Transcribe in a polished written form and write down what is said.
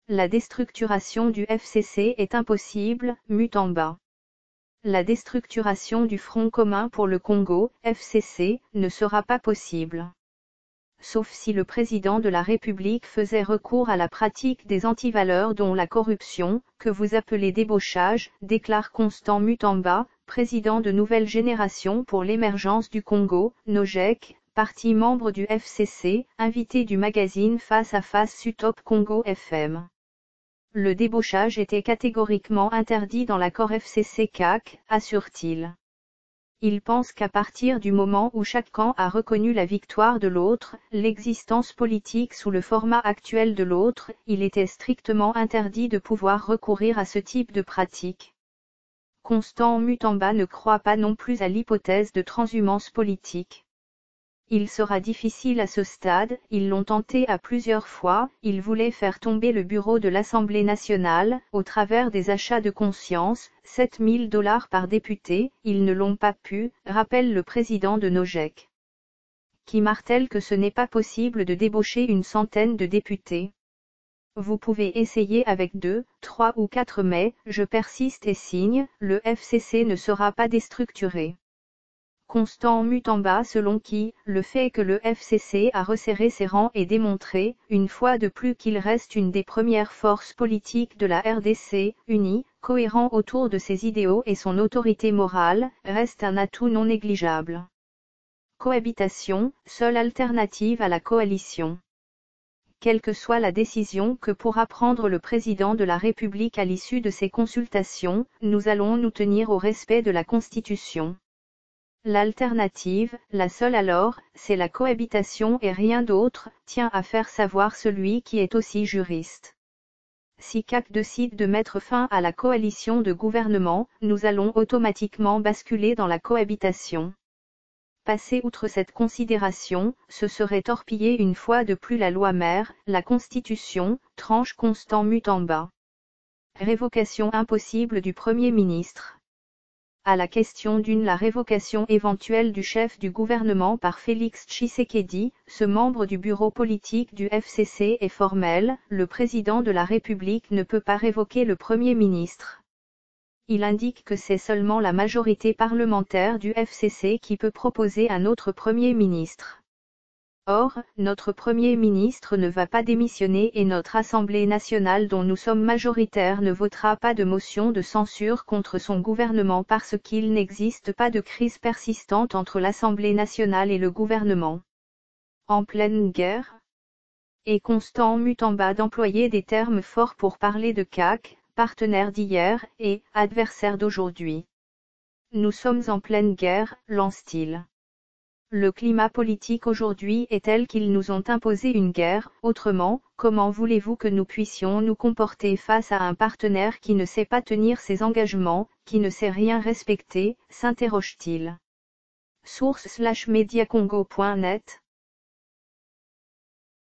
La déstructuration du FCC est impossible, Mutamba. La déstructuration du Front commun pour le Congo, FCC, ne sera pas possible. Sauf si le président de la République faisait recours à la pratique des antivaleurs dont la corruption, que vous appelez débauchage, déclare Constant Mutamba, président de Nouvelle Génération pour l'émergence du Congo, NOGEC, parti membre du FCC, invité du magazine Face à Face Sutop Congo FM. Le débauchage était catégoriquement interdit dans l'accord FCC-CAC, assure-t-il. Il pense qu'à partir du moment où chaque camp a reconnu la victoire de l'autre, l'existence politique sous le format actuel de l'autre, il était strictement interdit de pouvoir recourir à ce type de pratique. Constant Mutamba ne croit pas non plus à l'hypothèse de transhumance politique. Il sera difficile à ce stade, ils l'ont tenté à plusieurs fois, ils voulaient faire tomber le bureau de l'Assemblée nationale, au travers des achats de conscience, $7 000 par député, ils ne l'ont pas pu, rappelle le président de NOGEC. Qui martèle que ce n'est pas possible de débaucher une centaine de députés. Vous pouvez essayer avec 2, 3 ou 4 mais, je persiste et signe, le FCC ne sera pas déstructuré. Constant Mutamba selon qui, le fait que le FCC a resserré ses rangs et démontré, une fois de plus qu'il reste une des premières forces politiques de la RDC, unie, cohérent autour de ses idéaux et son autorité morale, reste un atout non négligeable. Cohabitation, seule alternative à la coalition. Quelle que soit la décision que pourra prendre le président de la République à l'issue de ces consultations, nous allons nous tenir au respect de la Constitution. L'alternative, la seule alors, c'est la cohabitation et rien d'autre, tient à faire savoir celui qui est aussi juriste. Si CAC décide de mettre fin à la coalition de gouvernement, nous allons automatiquement basculer dans la cohabitation. Passer outre cette considération, ce serait torpiller une fois de plus la loi mère, la Constitution, tranche Constant Mutamba. Révocation impossible du Premier ministre. À la question la révocation éventuelle du chef du gouvernement par Félix Tshisekedi, ce membre du bureau politique du FCC est formel, le président de la République ne peut pas révoquer le Premier ministre. Il indique que c'est seulement la majorité parlementaire du FCC qui peut proposer un autre Premier ministre. Or, notre Premier ministre ne va pas démissionner et notre Assemblée nationale dont nous sommes majoritaires ne votera pas de motion de censure contre son gouvernement parce qu'il n'existe pas de crise persistante entre l'Assemblée nationale et le gouvernement. En pleine guerre ? Et Constant Mutamba d'employer des termes forts pour parler de CAC, partenaire d'hier, et adversaire d'aujourd'hui. Nous sommes en pleine guerre, lance-t-il. Le climat politique aujourd'hui est tel qu'ils nous ont imposé une guerre, autrement, comment voulez-vous que nous puissions nous comporter face à un partenaire qui ne sait pas tenir ses engagements, qui ne sait rien respecter, s'interroge-t-il. Source /mediacongo.net